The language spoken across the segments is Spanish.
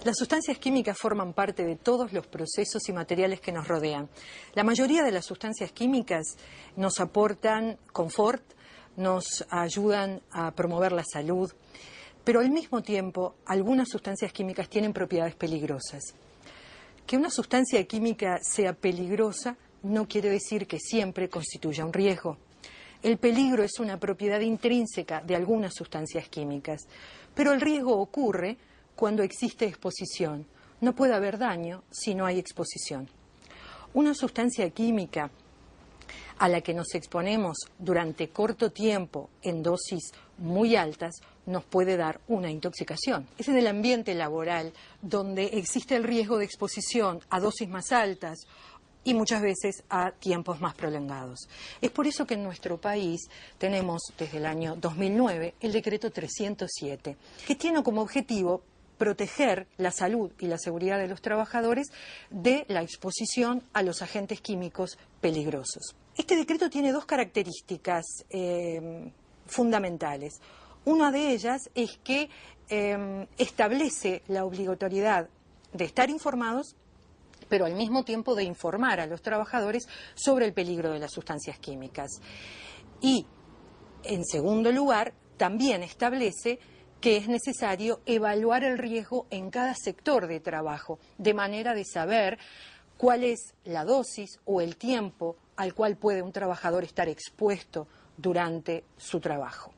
Las sustancias químicas forman parte de todos los procesos y materiales que nos rodean. La mayoría de las sustancias químicas nos aportan confort, nos ayudan a promover la salud, pero al mismo tiempo algunas sustancias químicas tienen propiedades peligrosas. Que una sustancia química sea peligrosa no quiere decir que siempre constituya un riesgo. El peligro es una propiedad intrínseca de algunas sustancias químicas, pero el riesgo ocurre cuando existe exposición. No puede haber daño si no hay exposición. Una sustancia química a la que nos exponemos durante corto tiempo en dosis muy altas nos puede dar una intoxicación. Es en el ambiente laboral donde existe el riesgo de exposición a dosis más altas y muchas veces a tiempos más prolongados. Es por eso que en nuestro país tenemos desde el año 2009 el decreto 307, que tiene como objetivo proteger la salud y la seguridad de los trabajadores de la exposición a los agentes químicos peligrosos. Este decreto tiene dos características fundamentales. Una de ellas es que establece la obligatoriedad de estar informados, pero al mismo tiempo de informar a los trabajadores sobre el peligro de las sustancias químicas. Y, en segundo lugar, también establece que es necesario evaluar el riesgo en cada sector de trabajo, de manera de saber cuál es la dosis o el tiempo al cual puede un trabajador estar expuesto durante su trabajo.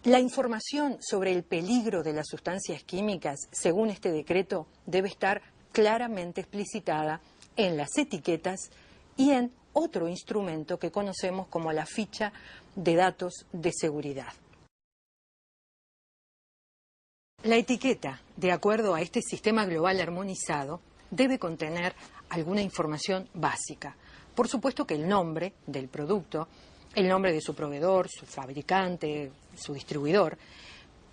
La información sobre el peligro de las sustancias químicas, según este decreto, debe estar claramente explicitada en las etiquetas y en otro instrumento que conocemos como la ficha de datos de seguridad. La etiqueta, de acuerdo a este sistema global armonizado, debe contener alguna información básica. Por supuesto que el nombre del producto, el nombre de su proveedor, su fabricante, su distribuidor,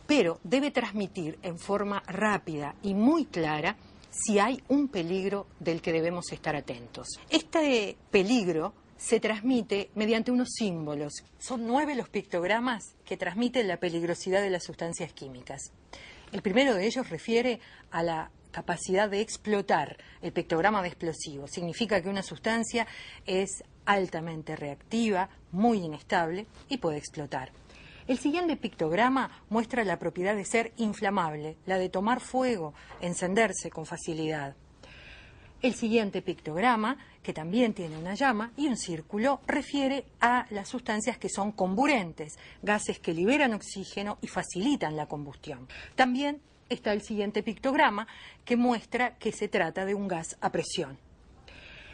pero debe transmitir en forma rápida y muy clara si hay un peligro del que debemos estar atentos. Este peligro se transmite mediante unos símbolos. Son 9 los pictogramas que transmiten la peligrosidad de las sustancias químicas. El primero de ellos refiere a la capacidad de explotar, el pictograma de explosivo. Significa que una sustancia es altamente reactiva, muy inestable y puede explotar. El siguiente pictograma muestra la propiedad de ser inflamable, la de tomar fuego, encenderse con facilidad. El siguiente pictograma, que también tiene una llama y un círculo, refiere a las sustancias que son comburentes, gases que liberan oxígeno y facilitan la combustión. También está el siguiente pictograma, que muestra que se trata de un gas a presión.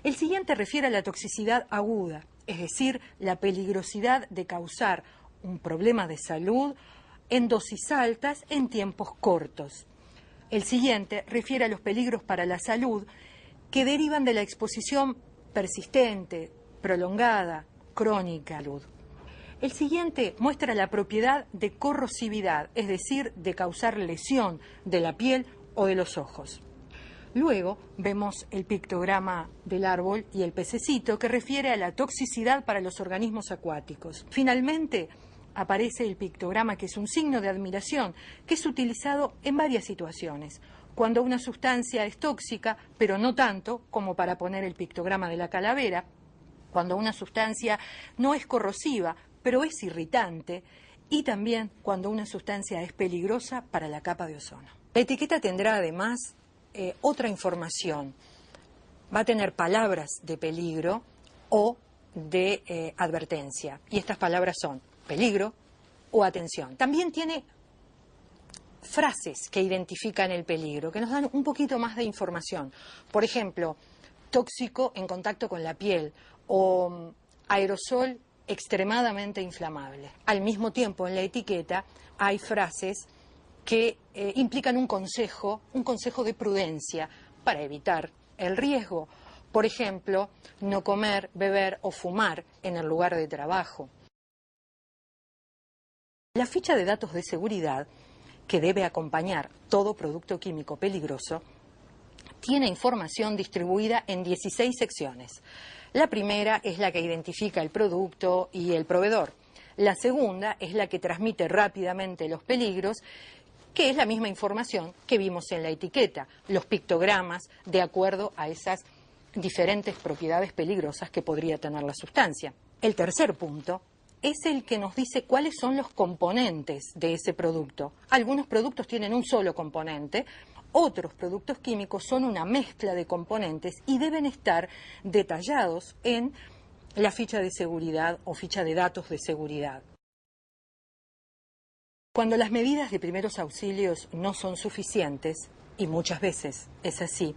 El siguiente refiere a la toxicidad aguda, es decir, la peligrosidad de causar un problema de salud en dosis altas en tiempos cortos. El siguiente refiere a los peligros para la salud que derivan de la exposición persistente, prolongada, crónica. El siguiente muestra la propiedad de corrosividad, es decir, de causar lesión de la piel o de los ojos. Luego vemos el pictograma del árbol y el pececito, que refiere a la toxicidad para los organismos acuáticos. Finalmente aparece el pictograma, que es un signo de admiración, que es utilizado en varias situaciones. Cuando una sustancia es tóxica, pero no tanto como para poner el pictograma de la calavera, cuando una sustancia no es corrosiva, pero es irritante, y también cuando una sustancia es peligrosa para la capa de ozono. La etiqueta tendrá además otra información. Va a tener palabras de peligro o de advertencia, y estas palabras son peligro o atención. También tiene frases que identifican el peligro, que nos dan un poquito más de información. Por ejemplo, tóxico en contacto con la piel o aerosol extremadamente inflamable. Al mismo tiempo, en la etiqueta hay frases que implican un consejo de prudencia para evitar el riesgo. Por ejemplo, no comer, beber o fumar en el lugar de trabajo. La ficha de datos de seguridad, que debe acompañar todo producto químico peligroso, tiene información distribuida en 16 secciones. La primera es la que identifica el producto y el proveedor. La segunda es la que transmite rápidamente los peligros que es la misma información que vimos en la etiqueta, los pictogramas de acuerdo a esas diferentes propiedades peligrosas que podría tener la sustancia. El tercer punto es el que nos dice cuáles son los componentes de ese producto. Algunos productos tienen un solo componente, otros productos químicos son una mezcla de componentes y deben estar detallados en la ficha de seguridad o ficha de datos de seguridad. Cuando las medidas de primeros auxilios no son suficientes, y muchas veces es así,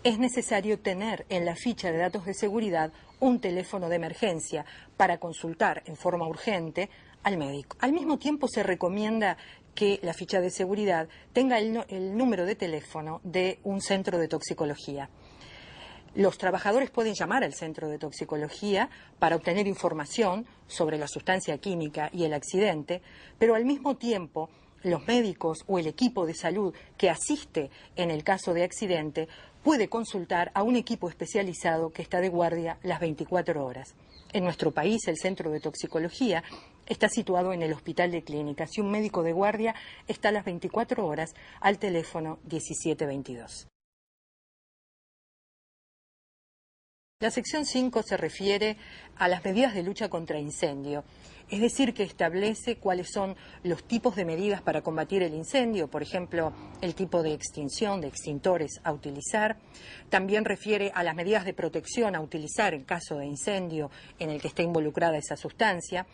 es necesario tener en la ficha de datos de seguridad un teléfono de emergencia para consultar en forma urgente al médico. Al mismo tiempo se recomienda que la ficha de seguridad tenga el número de teléfono de un centro de toxicología. Los trabajadores pueden llamar al centro de toxicología para obtener información sobre la sustancia química y el accidente, pero al mismo tiempo los médicos o el equipo de salud que asiste en el caso de accidente puede consultar a un equipo especializado que está de guardia las 24 horas. En nuestro país, el centro de toxicología está situado en el Hospital de Clínicas y un médico de guardia está a las 24 horas al teléfono 1722. La sección 5 se refiere a las medidas de lucha contra incendio, es decir, que establece cuáles son los tipos de medidas para combatir el incendio, por ejemplo, el tipo de extinción, de extintores a utilizar. También refiere a las medidas de protección a utilizar en caso de incendio en el que esté involucrada esa sustancia.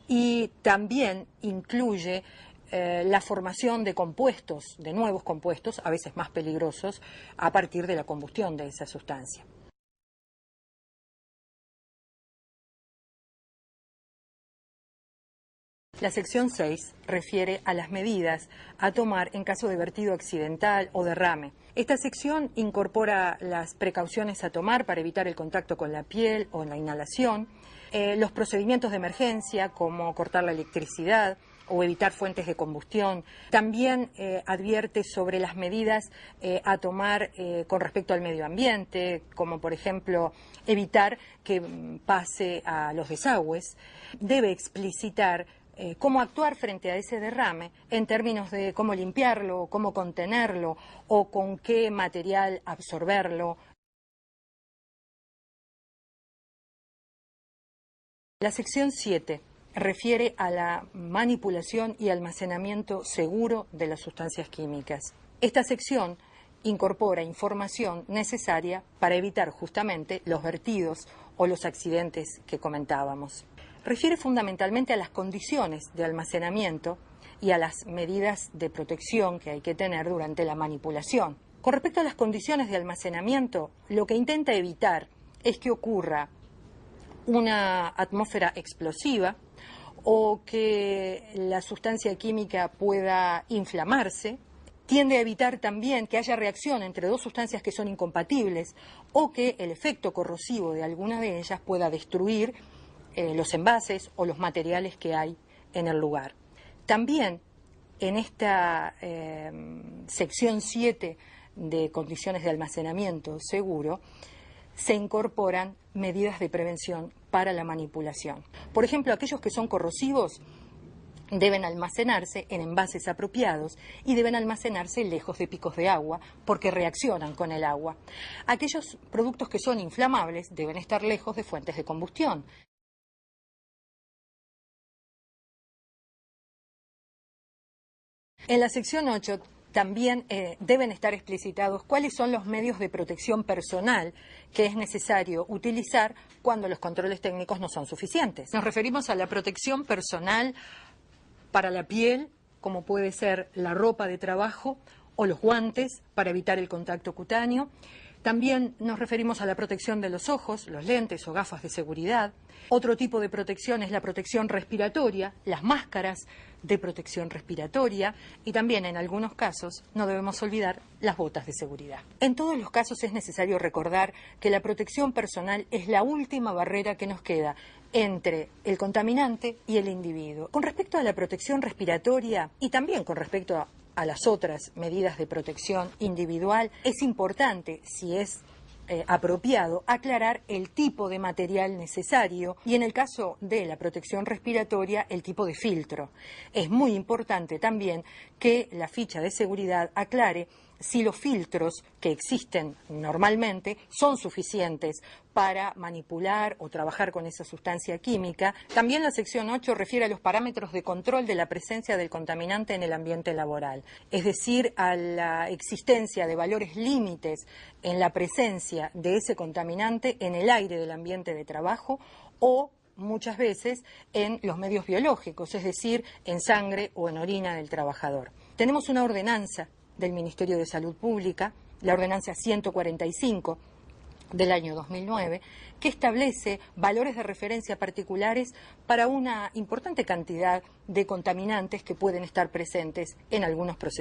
Y también incluye la formación de compuestos, de nuevos compuestos, a veces más peligrosos, a partir de la combustión de esa sustancia. La sección 6 refiere a las medidas a tomar en caso de vertido accidental o derrame. Esta sección incorpora las precauciones a tomar para evitar el contacto con la piel o la inhalación, los procedimientos de emergencia como cortar la electricidad o evitar fuentes de combustión. También advierte sobre las medidas a tomar con respecto al medio ambiente, como por ejemplo evitar que pase a los desagües. Debe explicitar cómo actuar frente a ese derrame en términos de cómo limpiarlo, cómo contenerlo o con qué material absorberlo. La sección 7 refiere a la manipulación y almacenamiento seguro de las sustancias químicas. Esta sección incorpora información necesaria para evitar justamente los vertidos o los accidentes que comentábamos. Refiere fundamentalmente a las condiciones de almacenamiento y a las medidas de protección que hay que tener durante la manipulación. Con respecto a las condiciones de almacenamiento, lo que intenta evitar es que ocurra una atmósfera explosiva o que la sustancia química pueda inflamarse. Tiende a evitar también que haya reacción entre dos sustancias que son incompatibles o que el efecto corrosivo de alguna de ellas pueda destruir los envases o los materiales que hay en el lugar. También en esta sección 7 de condiciones de almacenamiento seguro se incorporan medidas de prevención para la manipulación. Por ejemplo, aquellos que son corrosivos deben almacenarse en envases apropiados y deben almacenarse lejos de picos de agua porque reaccionan con el agua. Aquellos productos que son inflamables deben estar lejos de fuentes de combustión. En la sección 8 también deben estar explicitados cuáles son los medios de protección personal que es necesario utilizar cuando los controles técnicos no son suficientes. Nos referimos a la protección personal para la piel, como puede ser la ropa de trabajo o los guantes para evitar el contacto cutáneo. También nos referimos a la protección de los ojos, los lentes o gafas de seguridad. Otro tipo de protección es la protección respiratoria, las máscaras de protección respiratoria y también en algunos casos no debemos olvidar las botas de seguridad. En todos los casos es necesario recordar que la protección personal es la última barrera que nos queda entre el contaminante y el individuo. Con respecto a la protección respiratoria y también con respecto a las otras medidas de protección individual, es importante, si es apropiado aclarar el tipo de material necesario y en el caso de la protección respiratoria el tipo de filtro. Es muy importante también que la ficha de seguridad aclare si los filtros que existen normalmente son suficientes para manipular o trabajar con esa sustancia química. También la sección 8 refiere a los parámetros de control de la presencia del contaminante en el ambiente laboral, es decir, a la existencia de valores límites en la presencia de ese contaminante en el aire del ambiente de trabajo o muchas veces en los medios biológicos, es decir, en sangre o en orina del trabajador. Tenemos una ordenanza del Ministerio de Salud Pública, la ordenanza 145 del año 2009, que establece valores de referencia particulares para una importante cantidad de contaminantes que pueden estar presentes en algunos procesos.